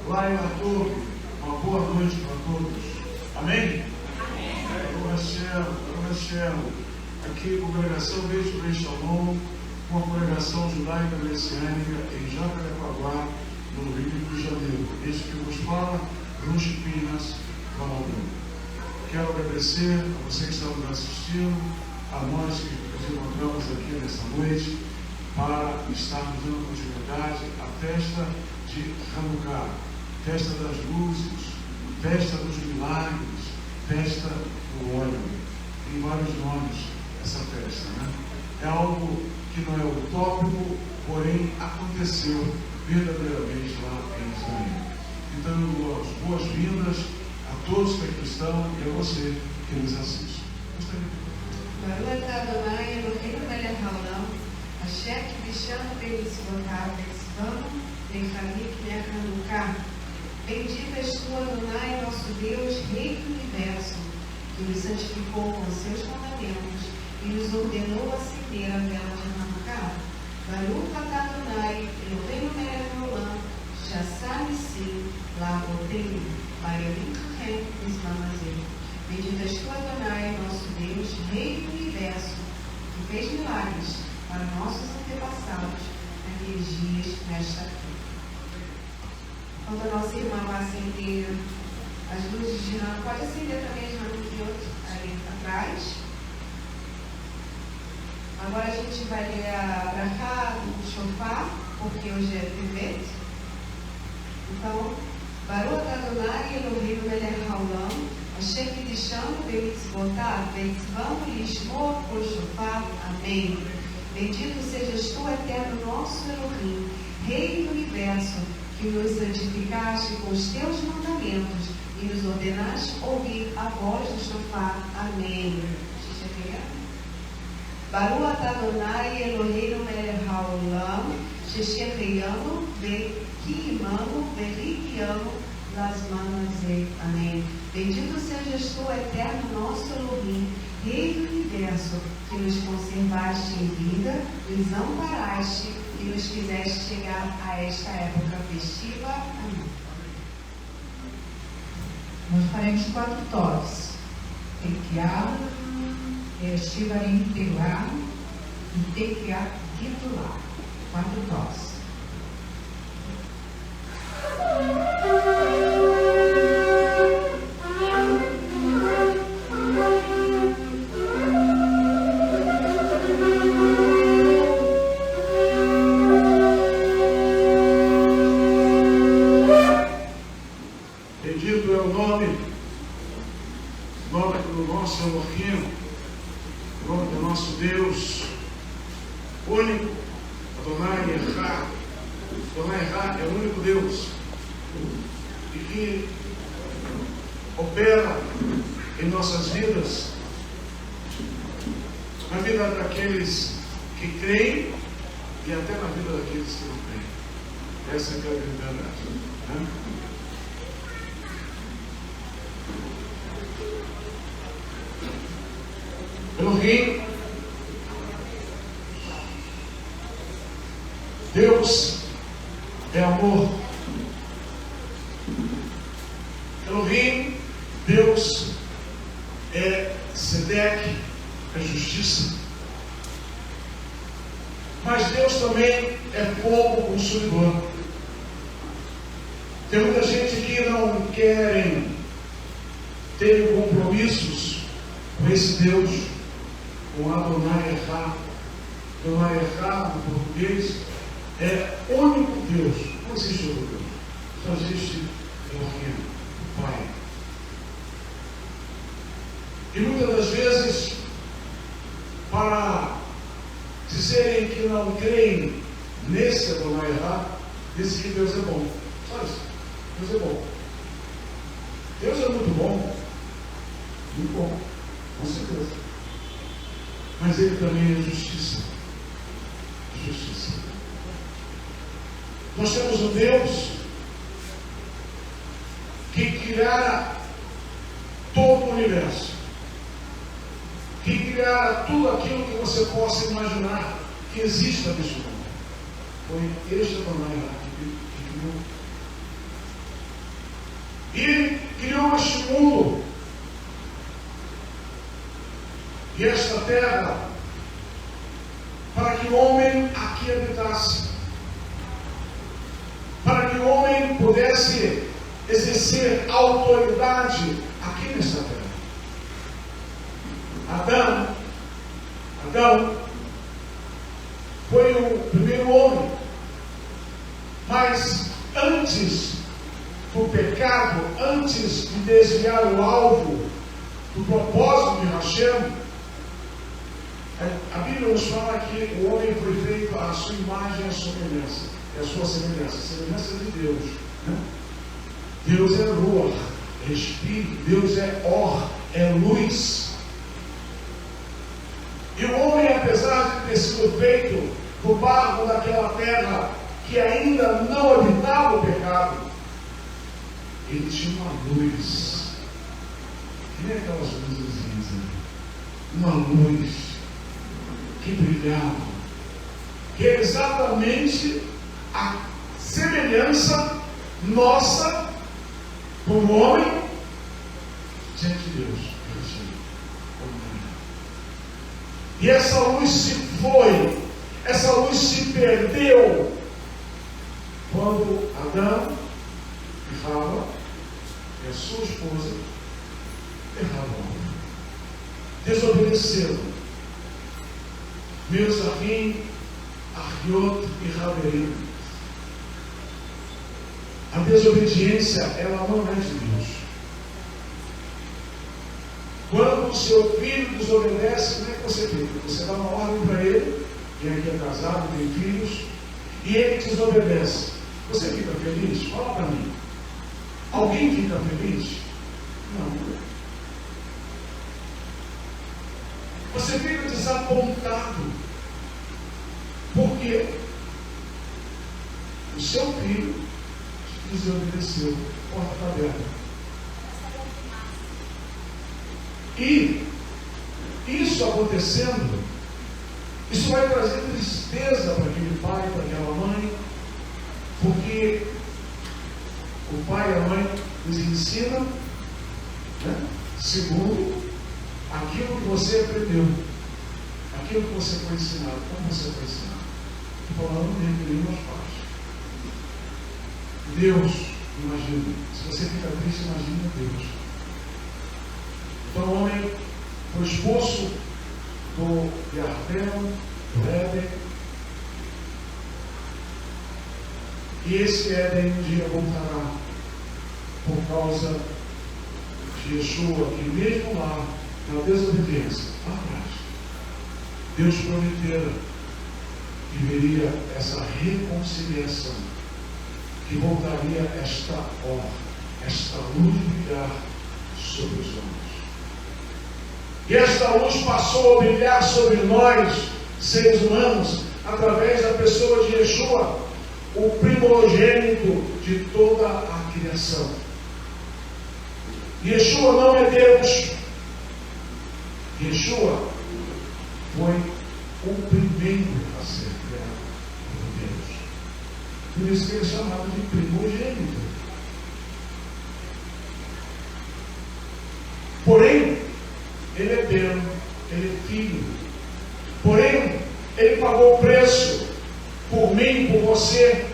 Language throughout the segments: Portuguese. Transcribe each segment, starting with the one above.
lá em Arthur, uma boa noite para todos. Amém? Rachel, aqui congregação Beijo Bem Shalom, uma congregação judaica messiânica em Jacarepaguá, no Rio de Janeiro. Este que vos fala, Ruth Pinas Valaldão. Quero agradecer a você que está nos assistindo, a nós que nos encontramos aqui nessa noite, para estarmos dando continuidade à festa de Hanukkah, festa das luzes, festa dos milagres, festa do óleo. Tem vários nomes essa festa, né? É algo que não é utópico, porém aconteceu verdadeiramente lá em Israel. Então eu dou as boas-vindas a todos que é cristão e a você que nos assiste. Baruch Adonai Eloheinu melech haolam, asher kiddushanu b'mitzvotav v'tzivanu b'chamik Hanukkah. Bendito és tu, Adonai, nosso Deus, Rei do Universo, que nos santificou com seus mandamentos e nos ordenou acender a vela de Hanukkah. Baruch Adonai Eloheinu melech haolam, שעשה ניסים לאבותינו, בימים ההם בזמן הזה. Bendito és tu, Adonai, nosso Deus, Rei do Universo, que fez milagres para nossos antepassados naqueles dias nesta terra. Quando a nossa irmã vai acender as luzes de Hanukkah, pode acender também as Hanukkah ali atrás. Agora a gente vai ler a brachá do shofar, porque hoje é Tevet. Então, Baruch Adonai Eloheinu melech haolam, asher kiddushanu b'mitzvotav v'tzivanu lishmor kol shofar. Amém. Bendito sejas tu, eterno nosso Elohim, Rei do Universo, que nos santificaste com os teus mandamentos e nos ordenaste ouvir a voz do shofar. Amém. Baruch Adonai Eloheinu melech haolam, sheshecheyanu ve'kiimanu ve'rikianu lasman hazeh. Amém. Bendito sejas tu, eterno nosso Elohim, Rei do Universo, que nos conservaste em vida, nos amparaste e nos fizeste chegar a esta época festiva. Amém. Nós faremos 4 toques. Tequiá, Shivarim Teguá e Tequiá Titular. 4 toques. Bendito é o nome do nosso Elohim, o nome do nosso Deus único, Adonai Erra. Adonai Erra é o único Deus e que opera em nossas vidas, na vida daqueles que creem e até na vida daqueles que não creem. Essa é a grande verdade, né? Elohim, Deus é amor. Elohim, Deus é Sedek, é justiça. Mas Deus também é fogo consumidor. Tem muita gente que não querem ter compromissos com esse Deus, com Adonai Erra. Adonai Erra, no português, é único Deus. Não existe outro Deus. Só existe Elohim, o Pai. E muitas das vezes, para dizerem que não creem nesse Adonai Erra, dizem que Deus é bom. Só isso. Deus é bom. Deus é muito bom. Muito bom. Com certeza. Mas Ele também é justiça. Justiça. Nós temos um Deus que criara todo o universo, que criara tudo aquilo que você possa imaginar que exista neste mundo. Foi este Adonai que criou. E Ele criou este mundo e esta terra para que o homem aqui habitasse, para que o homem pudesse exercer autoridade aqui nesta terra. Adão foi o primeiro homem, mas antes do pecado, antes de desviar o alvo do propósito de Hashem, a Bíblia nos fala que o homem foi feito à sua imagem e à sua semelhança. É a sua semelhança, a semelhança de Deus. Né? Deus é Ruach, é Espírito, Deus é Or, é luz. E o homem, apesar de ter sido feito do barro daquela terra que ainda não habitava o pecado, ele tinha uma luz, que nem aquelas luzinhas, né? Uma luz que brilhava, que é exatamente a semelhança nossa como homem diante de Deus. E essa luz se foi, essa luz se perdeu quando Adão e Rava, e a sua esposa, erraram, desobedeceram. Meusahim, Arquiot e Raverim. A desobediência, ela não é de Deus. Quando o seu filho desobedece, como é que você fica? Você dá uma ordem para ele, e aqui é casado, tem filhos, e ele desobedece. Você fica feliz? Fala para mim. Alguém fica feliz? Não. Você fica desapontado. Porque o seu filho desobedeceu. Porta está aberta. E isso acontecendo, isso vai trazer tristeza para aquele pai, para aquela mãe, porque o pai e a mãe nos ensinam, né, segundo aquilo que você aprendeu, aquilo que você foi ensinado, como você foi ensinado. Estou falando de meus pais. Deus, imagina, se você fica triste, imagina Deus. Então o homem foi expulso do Yardel, do Éden, e esse Éden um dia voltará por causa de Yeshua, que mesmo lá, na desobediência, lá atrás, Deus prometera que veria essa reconciliação, que voltaria esta honra, esta luz brilhar sobre os homens. E esta luz passou a brilhar sobre nós, seres humanos, através da pessoa de Yeshua, o primogênito de toda a criação. Yeshua não é Deus. Yeshua foi o primeiro a ser criado por Deus. Por isso que ele é chamado de primogênito. Porém, ele é Deus, ele é filho. Porém, ele pagou o preço por mim, por você,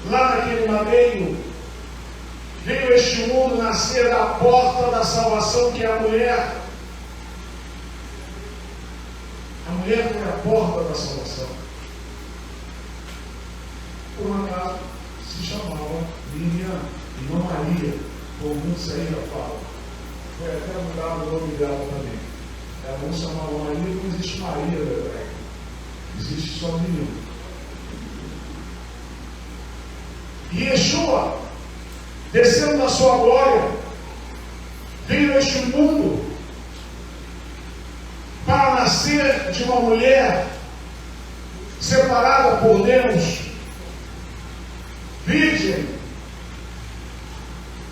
lá naquele madeiro. Veio este mundo nascer da porta da salvação, que é a mulher. A mulher foi a porta da salvação. Por um acaso, se chamava Miriam e não Maria, como muitos aí já falam. Foi até mudado o nome dela também. Ela não se chamava Maria, não existe Maria no hebraico. Existe só Miriam. E Yeshua, descendo na sua glória, veio a este mundo para nascer de uma mulher separada por Deus, virgem.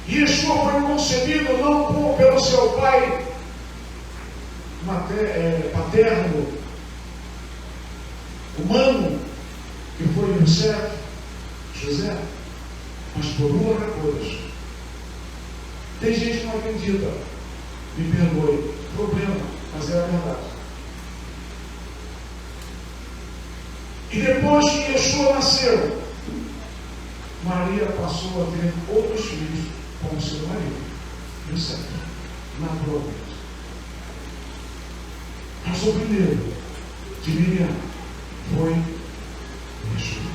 E Yeshua foi concebido não pelo seu pai paterno, humano, que foi José, mas por uma coisa. Tem gente que não acredita. Me perdoe. Problema, mas é a verdade. E depois que Yeshua nasceu, Maria passou a ter outros filhos como seu marido, José, naturalmente. Mas o primeiro de Miriam foi Yeshua.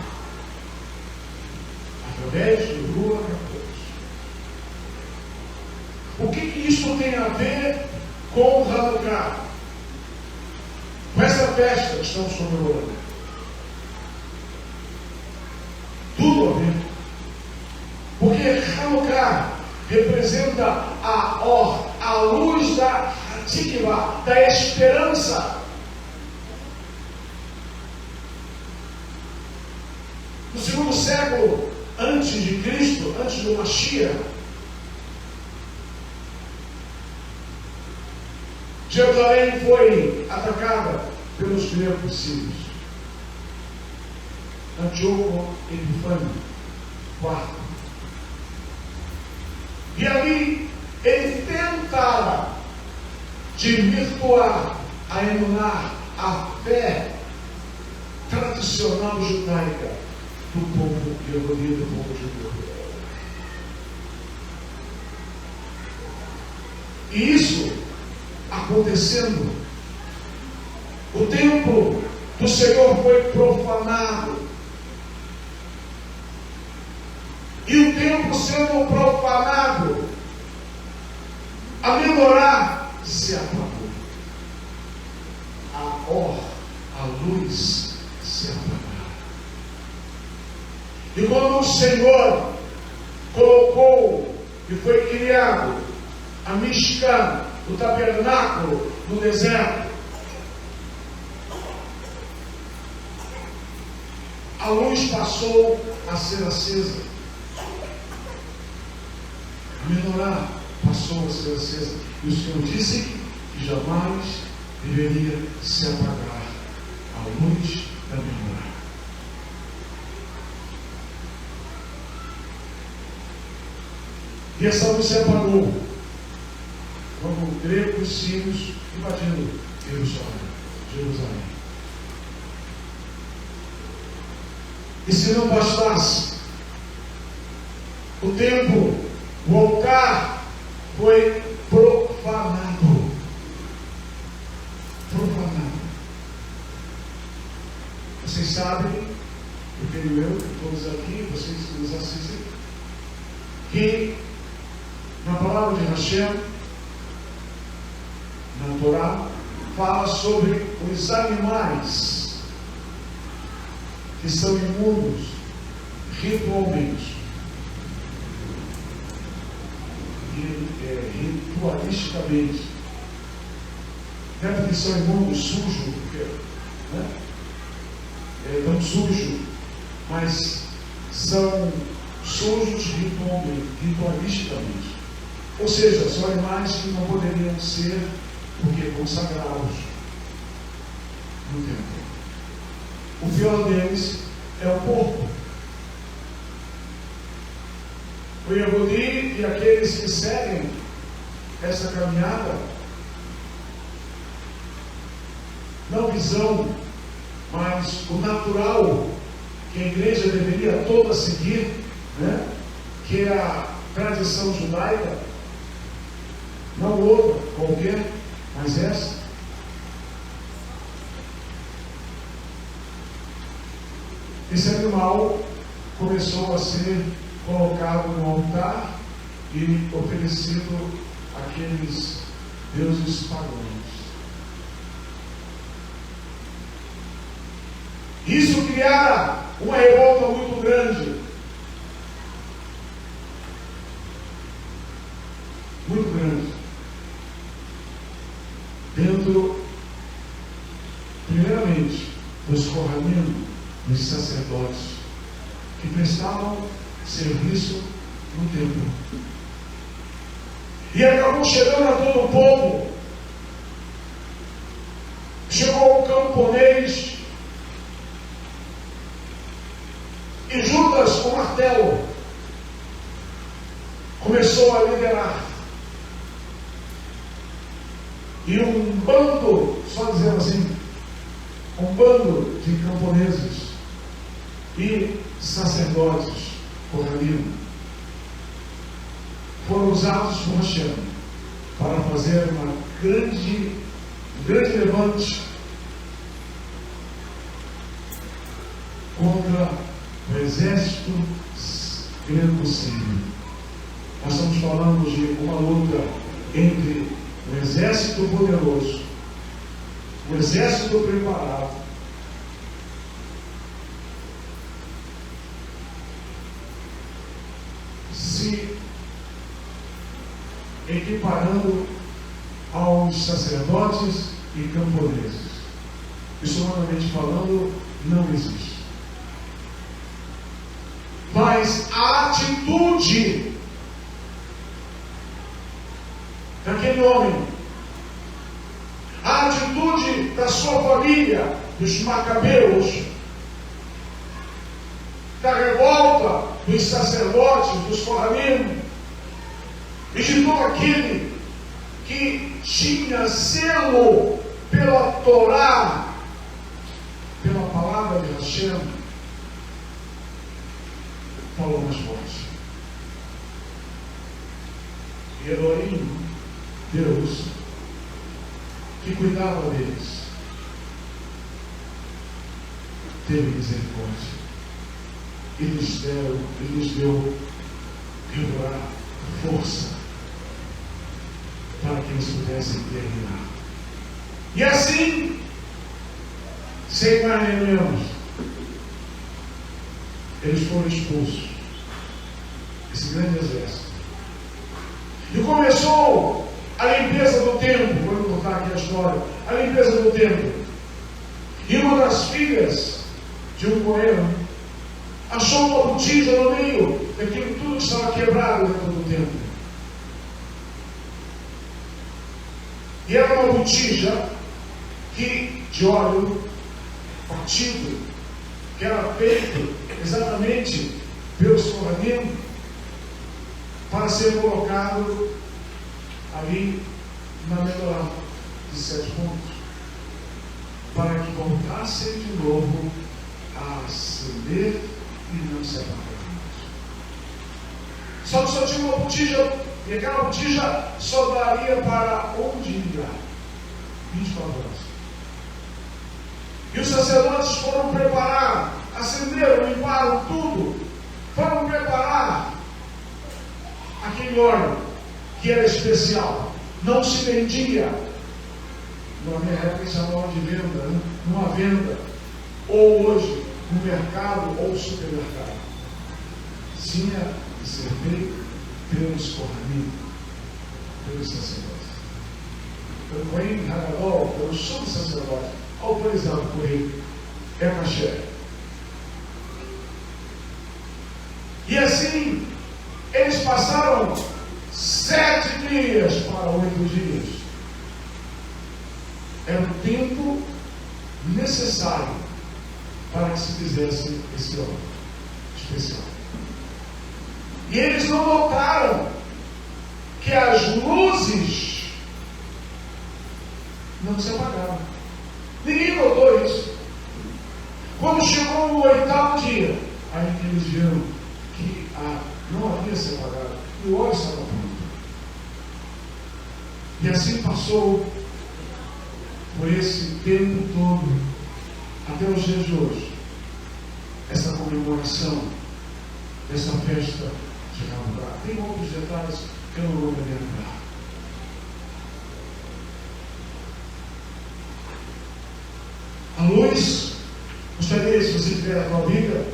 Através do Ruach HaKodesh. O que isso tem a ver com o Hanukkah? Com essa festa que estamos comemorando? Tudo a ver. Porque Hanukkah representa a luz da Tikva, da esperança. No segundo século antes de Cristo, antes do Mashiach, Jerusalém foi atacada pelos gregos sírios. Antíoco Epifânio IV. E ali ele tentara desvirtuar, a emular a fé tradicional judaica do povo Yehudi, do povo judeu. E isso acontecendo, o templo do Senhor foi profanado. E o templo sendo profanado, a menorá se apagou. A luz se apagou. E quando o Senhor colocou e foi criado a Mishkan, o tabernáculo no deserto, a luz passou a ser acesa. A menorá passou a ser acesa. E o Senhor disse que jamais deveria se apagar a luz da menorá. E essa luz se apagou quando os gregos e os sírios invadiram Jerusalém. E se não bastasse, o templo, o altar foi profanado. Vocês sabem, eu tenho todos aqui, vocês que nos assistem, que na palavra de Hashem, na Torá, fala sobre os animais que são imundos ritualmente. Ritualisticamente. Não é porque são imundos, sujos, porque não sujos, mas são sujos ritualisticamente. Ou seja, são animais que não poderiam ser, porque consagrados no templo. O pior deles é o porco. O Yehudi e aqueles que seguem essa caminhada, não visão, mas o natural que a igreja deveria toda seguir, que é a tradição judaica, não outra qualquer, mas essa. Esse animal começou a ser colocado no altar e oferecido àqueles deuses pagãos. Isso criara uma revolta muito grande. Muito grande. Dentro, primeiramente, dos Kohanim, dos sacerdotes, que prestavam serviço no templo. E acabou chegando a todo o povo. Chegou o camponês e Judas, com martelo, começou a liderar. E um bando, só dizendo assim, um bando de camponeses e sacerdotes coralinos foram usados por Hashem para fazer um grande levante contra o exército greco-sírio. Nós estamos falando de uma luta entre um exército poderoso, um exército preparado, se equiparando aos sacerdotes e camponeses. Isso, humanamente falando, não existe. Mas a atitude daquele homem, a atitude da sua família, dos macabeus, da revolta dos sacerdotes, dos coralinos, e de todo aquele que tinha zelo pela Torá, pela palavra de Hashem, falou mais forte. E Elohim, Deus, que cuidava deles, teve misericórdia e lhes deu força para que eles pudessem terminar. E assim, sem mais nem menos, eles foram expulsos, esse grande exército. E começou a limpeza do templo. Vou contar aqui a história. A limpeza do templo. E uma das filhas de um coelho achou uma botija no meio daquilo tudo que estava quebrado dentro do templo. E era uma botija de óleo partido, que era feito exatamente pelos coralinos para ser colocado ali na menorá de 7 pontos, para que voltassem de novo a acender e não se apagar mais. Só que só tinha uma botija, e aquela botija só daria para onde ligar? 24 horas. E os sacerdotes foram preparar, acenderam, limparam tudo, foram preparar aquele óleo que era especial, não se vendia. Na minha época chamava de venda, né? Numa venda, ou hoje no mercado ou supermercado. Tinha que ser feito pelos coralinos, pelos sacerdotes. Pelo Cohen Hagadol, pelo sumo sacerdote, autorizado por ele, é caché. E assim, eles passaram 7 dias para 8 dias. Era o tempo necessário para que se fizesse esse óleo especial. E eles não notaram que as luzes não se apagaram. Ninguém notou isso. Quando chegou o 8º dia, aí que eles viram que não havia se apagado, e o óleo estava pronto. E assim passou por esse tempo todo, até os dias de hoje, essa comemoração dessa festa de Hanukkah. Tem outros detalhes que eu não vou me lembrar. A luz, gostaria, se você tiver a tua Bíblia,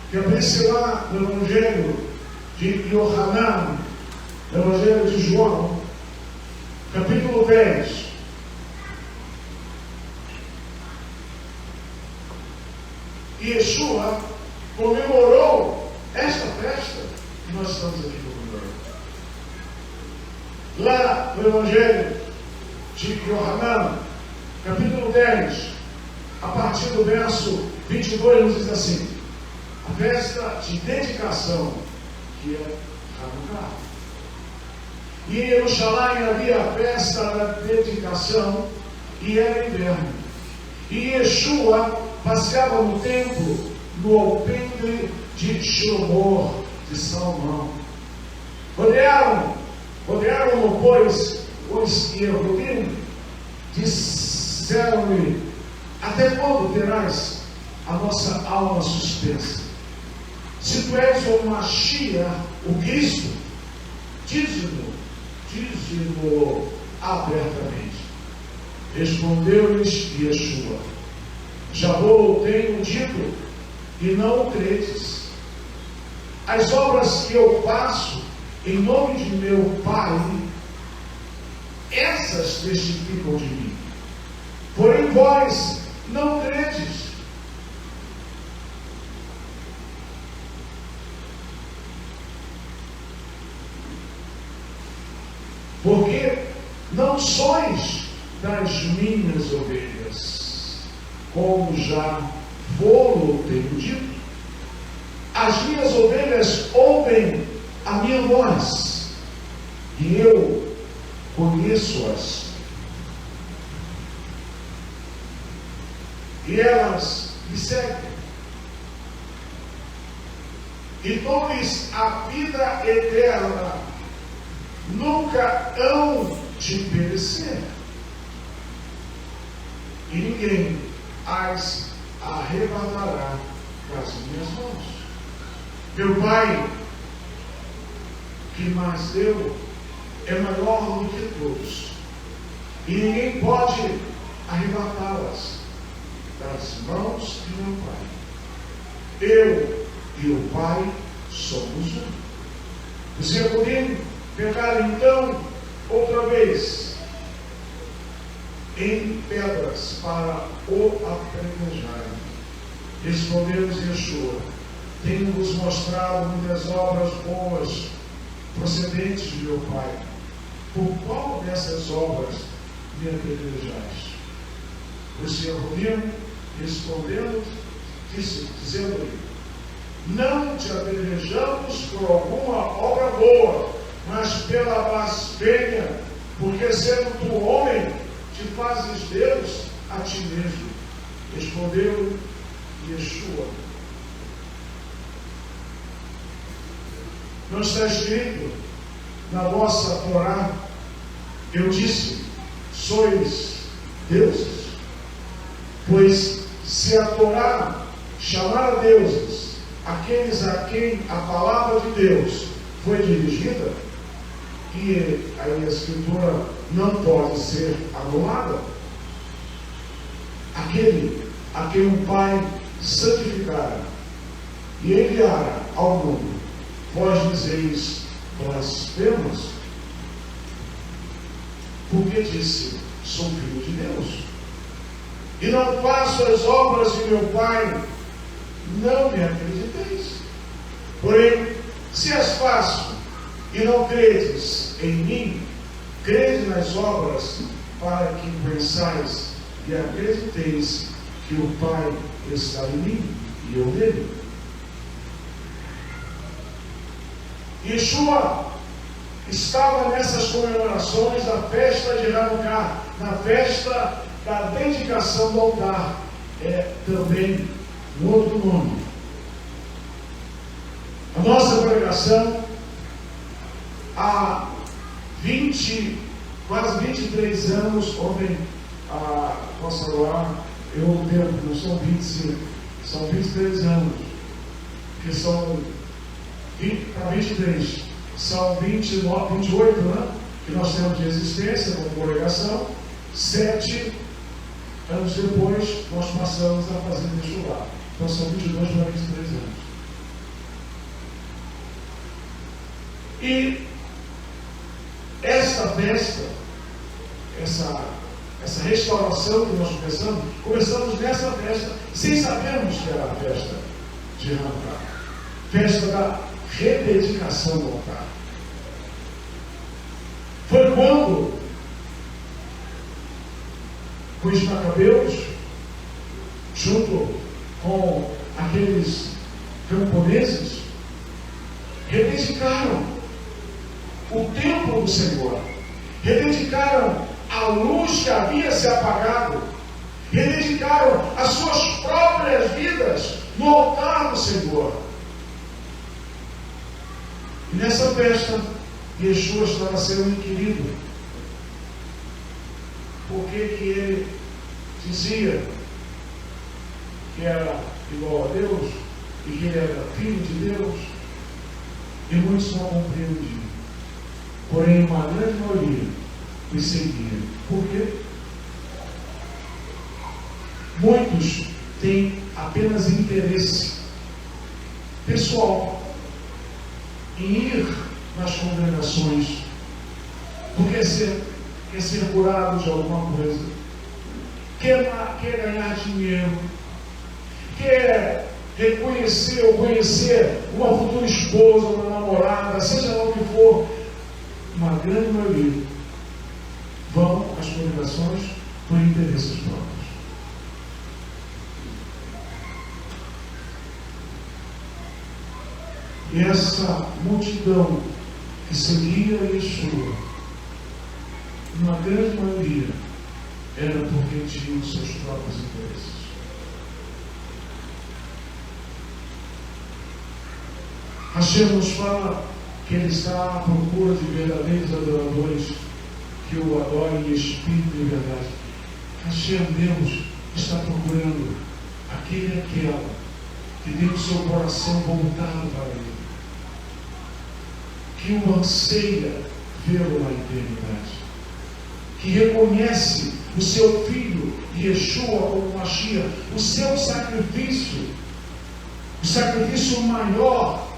que abrisse lá no Evangelho de Yohanan, no Evangelho de João, capítulo 10. E Yeshua comemorou esta festa que nós estamos aqui comemorando. Lá no Evangelho de Yohanan, capítulo 10, a partir do verso 22, nos diz assim: a festa de dedicação, que é Hanukkah. E em Jerusalém havia a festa da dedicação e era inverno. E Yeshua passeava no templo no alpendre de Shilomor, de Salomão. Rodearam-no, pois, os Yehudim, disseram-lhe: até quando terás a nossa alma suspensa? Se tu és o Mashiach, o Cristo, dize-no abertamente. Respondeu-lhes Yeshua: já vou tenho dito, e não o credes. As obras que eu faço em nome de meu Pai, essas testificam de mim. Porém vós não credes. Porque não sois das minhas ovelhas, como já vou tenho dito. As minhas ovelhas ouvem a minha voz, e eu conheço-as, e elas me seguem. E dou-lhes a vida eterna, nunca hão de perecer, e ninguém as arrebatará das minhas mãos. Meu Pai, que mais deu, é maior do que todos, e ninguém pode arrebatá-las das mãos de meu Pai. Eu e o Pai somos um. Os Yehudim pegaram então outra vez em pedras para o apedrejarem. Respondeu-lhes Yeshua: tenho-vos mostrado muitas obras boas procedentes de meu Pai. Por qual dessas obras me apedrejais? Os Yehudim respondendo, dizendo-lhe: não te apedrejamos por alguma obra boa, mas pela blasfêmia, porque sendo tu homem, te fazes Deus a ti mesmo. Respondeu Yeshua: não está escrito na vossa Torá, eu disse, sois deuses? Pois se a Torá chamar a deuses aqueles a quem a palavra de Deus foi dirigida, e a Escritura não pode ser anulada, aquele a quem o Pai santificara e enviara ao mundo, vós dizeis blasfemos, porque disse, sou filho de Deus, e não faço as obras de meu Pai, não me acrediteis. Porém, se as faço e não credes em mim, crede nas obras, para que pensais e acrediteis que o Pai está em mim e eu nele. Yeshua estava nessas comemorações da festa de Hanukkah, na festa da dedicação do altar. É também um outro nome. A nossa pregação há quase 23 anos, ontem a nossa lá, eu o tempo, não são 25, são 23 anos, que são para 23, são 29, 28, né? Que nós temos de existência como congregação. 7 anos depois, nós passamos a fazer vestibular. Então são 22 para 23 anos. E esta festa, essa restauração que nós começamos nessa festa, sem sabermos que era a festa de Hanukkah, festa da rededicação do altar. Foi quando os macabeus, junto com aqueles camponeses, rededicaram o templo do Senhor, rededicaram a luz que havia se apagado, rededicaram as suas próprias vidas no altar do Senhor. E nessa festa, Yeshua estava sendo inquirido. Por que ele dizia que era igual a Deus e que ele era filho de Deus? E muitos não compreendiam. Porém, uma grande maioria o seguia. Por quê? Muitos têm apenas interesse pessoal em ir nas congregações, porque quer ser curado de alguma coisa, quer ganhar dinheiro, quer reconhecer ou conhecer uma futura esposa, uma namorada, seja lá o que for. Uma grande maioria vão às congregações por interesses próprios. E essa multidão que seguia Yeshua, uma grande maioria, era porque tinha os seus próprios interesses. Hashem nos fala que Ele está à procura de verdadeiros adoradores que o adorem em espírito e verdade. Hashem, Deus, está procurando aquele e aquela que tem o seu coração voltado para Ele, que o anseia vê-lo na eternidade, que reconhece o seu Filho, Yeshua, como Mashiach, o seu sacrifício, o sacrifício maior.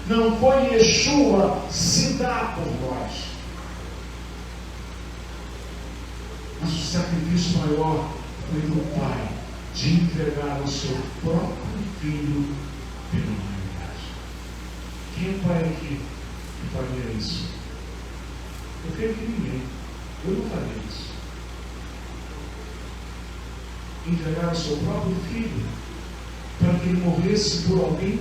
Não foi Yeshua se dar por nós, mas o sacrifício maior foi do Pai, de entregar o seu próprio Filho pela humanidade. Quem é Pai aqui que faria isso? Eu creio que ninguém. Eu não faria isso. Entregar o seu próprio Filho para que ele morresse por alguém.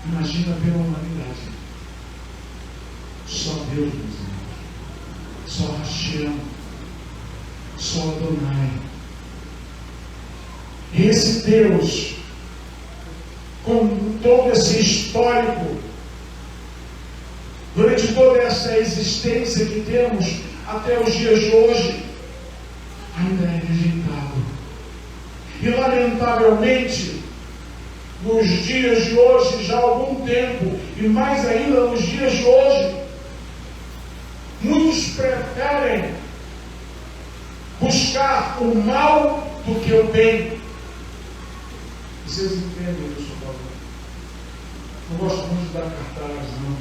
Imagina pela humanidade. Só Deus, meus irmãos. Só Hashem. Só Adonai. Esse Deus, com todo esse histórico, durante toda essa existência que temos até os dias de hoje, ainda é rejeitado. E lamentavelmente, nos dias de hoje, já há algum tempo, e mais ainda nos dias de hoje, muitos preferem buscar o mal do que o bem. Vocês entendem isso, por favor? Não gosto muito de dar cartaz, não,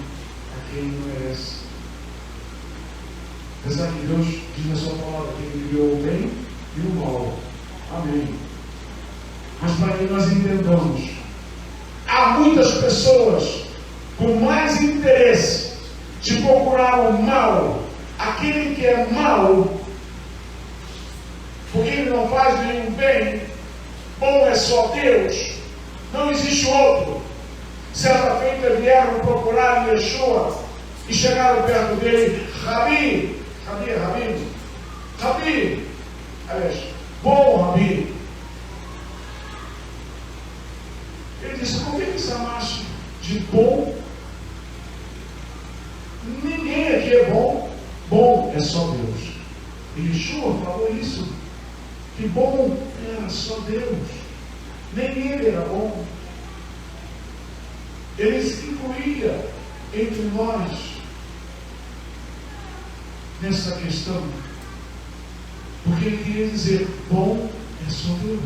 a quem não merece. Apesar que Deus diz na sua palavra que Ele criou o bem e o mal. Amém. Mas para que nós entendamos, há muitas pessoas com mais interesse de procurar o mal, aquele que é mal, porque ele não faz nenhum bem. Bom é só Deus, não existe outro. Certa feita vieram procurar Yeshua e chegaram perto dele. Rabi, aliás, bom Rabi. Ele disse: por que você chamaste de bom? Ninguém aqui é bom. Bom é só Deus. E Yeshua falou isso, que bom era só Deus. Nem ele era bom. Ele se incluía entre nós nessa questão, porque ele queria dizer: bom é só Deus.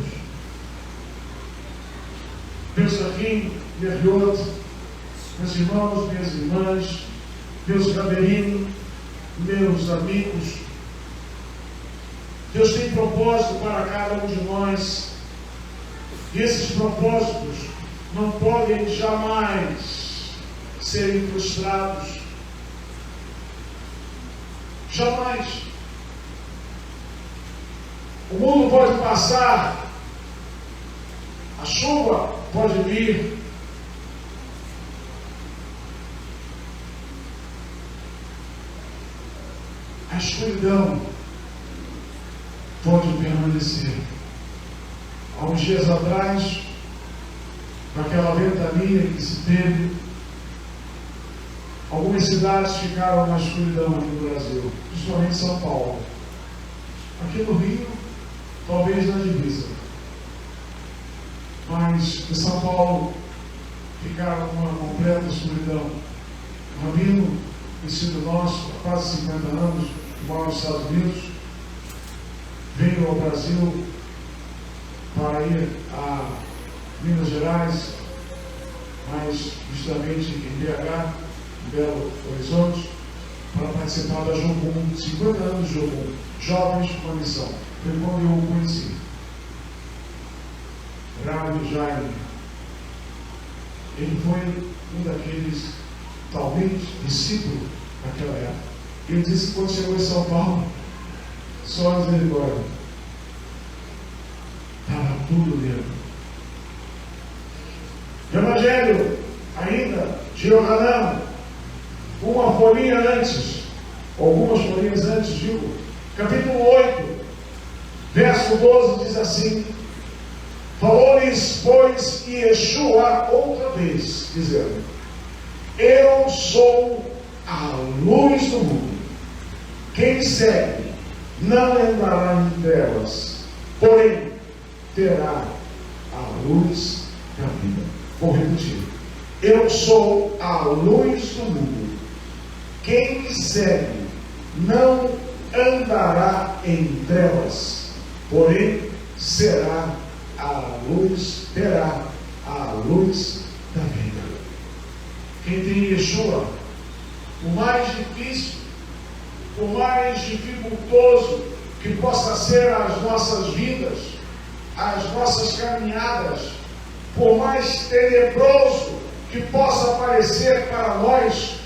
Meus amigos, meus irmãos, minhas irmãs, meus raberinos, meus amigos, Deus tem propósito para cada um de nós, e esses propósitos não podem jamais serem frustrados. Jamais. O mundo pode passar, a chuva pode vir, a escuridão pode permanecer. Há uns dias atrás, naquela ventania que se teve, algumas cidades ficaram na escuridão aqui no Brasil, principalmente São Paulo. Aqui no Rio, talvez na divisa. Mas em São Paulo ficaram numa completa escuridão. Um rabino, conhecido nosso, há quase 50 anos, que mora nos Estados Unidos, veio ao Brasil para ir a Minas Gerais, mas justamente em BH, em Belo Horizonte, para participar da Jogum, 50 anos de Jogum, Jovens com a Missão. Foi quando eu o conheci. Rabi Jaime. Ele foi um daqueles, talvez, discípulos naquela época. Ele disse que quando chegou em São Paulo, só a misericórdia. Estava tudo dentro. Evangelho, ainda, de Yohanan, uma folhinha antes, algumas folhinhas antes, digo, capítulo 8, verso 12, diz assim: falou-lhes, pois, Yeshua outra vez, dizendo: eu sou a luz do mundo. Quem segue não andará em trevas, porém terá a luz da vida. Vou repetir: eu sou a luz do mundo. Quem me segue não andará em trevas, porém terá a luz da vida. Quem tem Yeshua, o mais difícil, o mais dificultoso que possa ser as nossas vidas, as nossas caminhadas, por mais tenebroso que possa parecer para nós,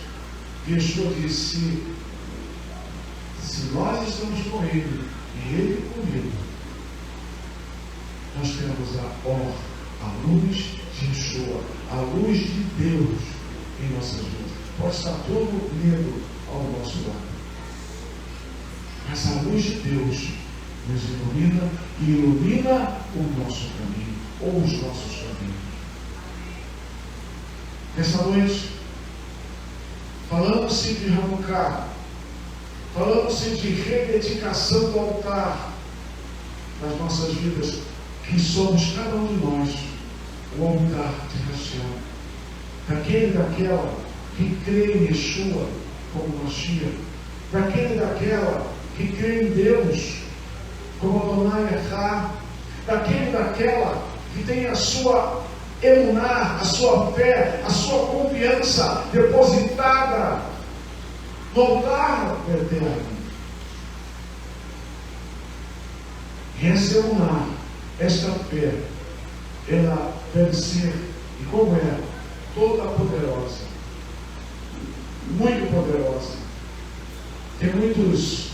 Yeshua disse: se nós estamos com Ele e Ele comigo, nós temos a luz de Yeshua, a luz de Deus em nossas vidas. Pode estar todo medo ao nosso lado, mas a luz de Deus nos ilumina e ilumina o nosso caminho, ou os nossos caminhos. Nessa noite, falando-se de Hanukkah, falando-se de rededicação do altar nas nossas vidas, que somos cada um de nós o altar de Hashem, daquele daquela que crê em Yeshua como Mashiach, daquele daquela que crê em Deus como Adonai Echad, daquele daquela que tem a sua emuná, a sua fé, a sua confiança depositada no altar eterno. E essa emuná, esta fé, ela deve ser, e como é, toda poderosa, muito poderosa. Tem muitos,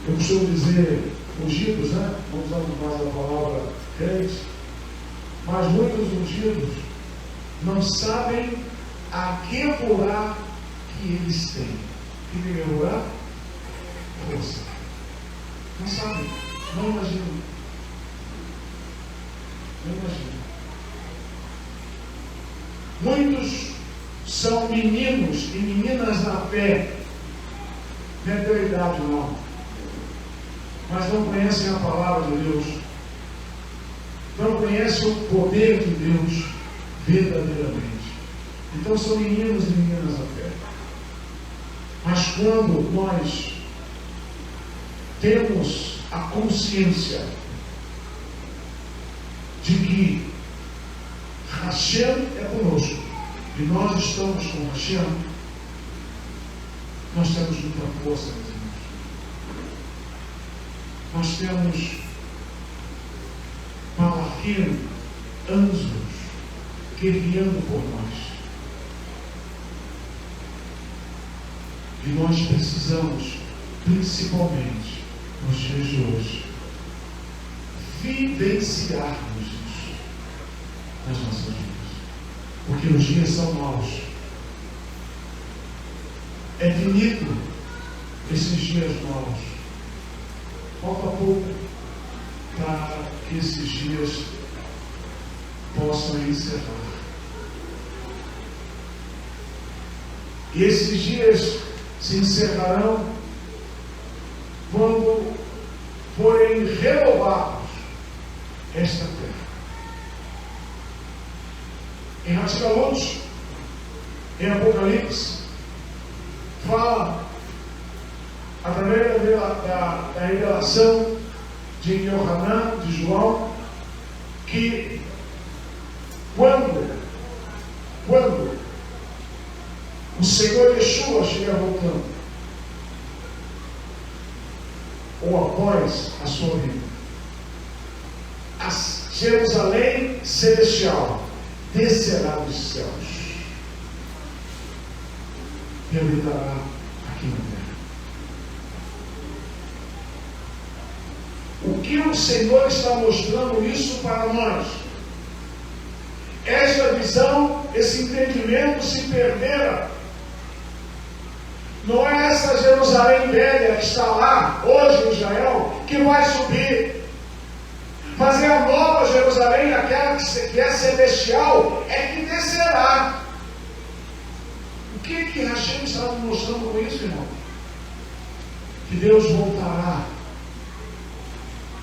eu costumo dizer, ungidos, né? Não usamos mais a palavra crente, mas muitos ungidos não sabem a que orar que eles têm. Que devem orar? Força. Não sabem, não imaginam. Não imaginam. Muitos são meninos e meninas na fé, não é pela idade não, mas não conhecem a palavra de Deus, não conhecem o poder de Deus verdadeiramente. Então são meninos e meninas na fé. Mas quando nós temos a consciência de que Hashem é conosco e nós estamos com Hashem, nós temos muita força, meus irmãos. Nós temos malachim, anjos, guerreando por nós. E nós precisamos, principalmente nos dias de hoje, vivenciarmos isso nas nossas vidas. Porque os dias são maus. É finito esses dias novos. Falta pouco para que esses dias possam encerrar. E esses dias se encerrarão quando forem renovados esta terra. Em Hatshepsut, em Apocalipse, fala, através da revelação de Yohanan, de João, que quando o Senhor Yeshua estiver voltando, ou após a sua vida, a Jerusalém celestial descerá dos céus e habitará aqui na terra. O que o Senhor está mostrando isso para nós? Esta visão, esse entendimento se perdera. Não é essa Jerusalém velha que está lá, hoje em Israel, que vai subir. Mas é a nova Jerusalém, aquela que é celestial, é que descerá. O que Hashem está mostrando com isso, irmão? Que Deus voltará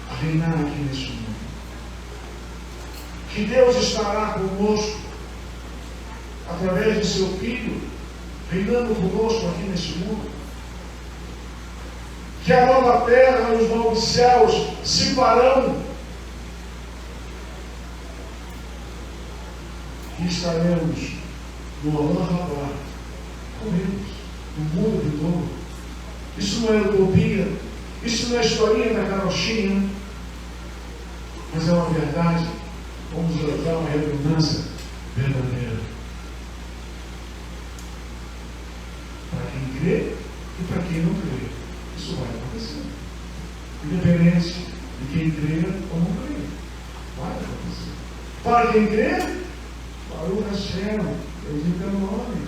a reinar aqui neste mundo. Que Deus estará conosco através de seu Filho, reinando conosco aqui neste mundo. Que a nova terra e os novos céus se farão. E estaremos no Olam Rabá com Deus, no mundo de novo. Isso não é utopia, isso não é historinha da carochinha, mas é uma verdade. Vamos usar uma redundância verdadeira. Para quem crê e para quem não crê, isso vai acontecer. Independente de quem crê ou não crê, vai acontecer. Para quem crê, Baruch Hashem, eu digo teu nome,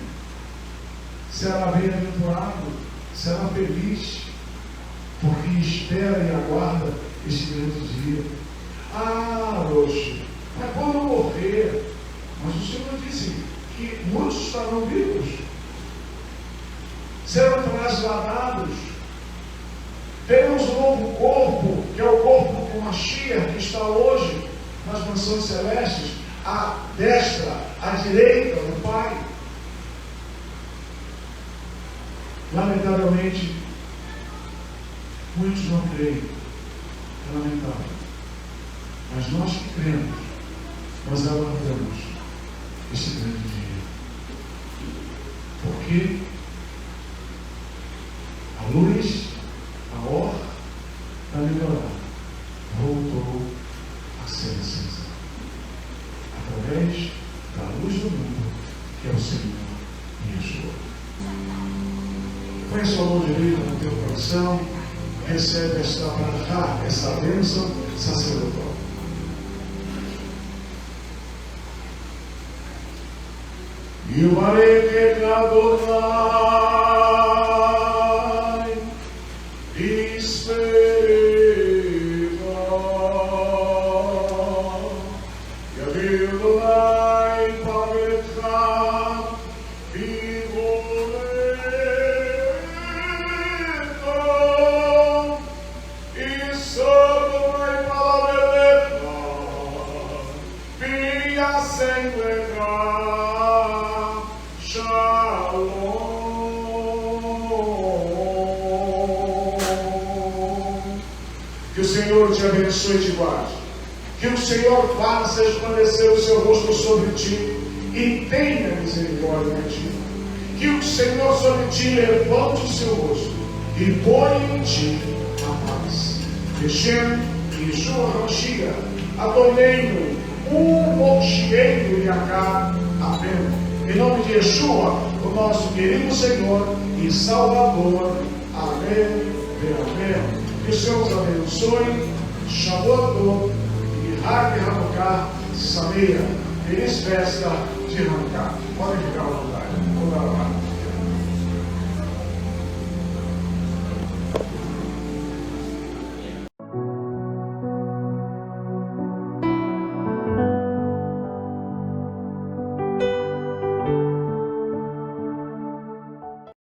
será bem-aventurado, será feliz, porque espera e aguarda este grande dia. Ah, Roxo, mas quando eu morrer, mas o Senhor disse que muitos estarão vivos, serão trasladados, teremos um novo corpo, que é o corpo do Mashiach, que está hoje nas mansões celestes, à destra, à direita do Pai. Lamentavelmente, muitos não creem. É lamentável. Mas nós que cremos, nós aguardamos esse grande dia. Porque a luz, a hora da melhorar, voltou a ser acesa. Através da luz do mundo, que é o Senhor Yeshua. Põe a sua mão direita no teu coração, recebe esta barra, essa bênção sacerdotal. Yuvareke Adonai, Ispereva, Yavir Adonai Pavetcha, Vivolecha, Isodonai Pavetcha, Viasenglecha. Que o Senhor te abençoe e te guarde. Que o Senhor faça resplandecer o seu rosto sobre ti e tenha misericórdia de ti. Que o Senhor sobre ti levante o seu rosto e ponha em ti a paz. Hashem, Yeshua HaMashiach, Adonai, Moshiach Yakar, amém. Em nome de Yeshua, o nosso querido Senhor e Salvador. Amém. Amém. Que o Senhor os abençoe. Shavuot e Hag Hanukkah Sameia. Feliz festa de Hanukkah. Podem ficar à vontade.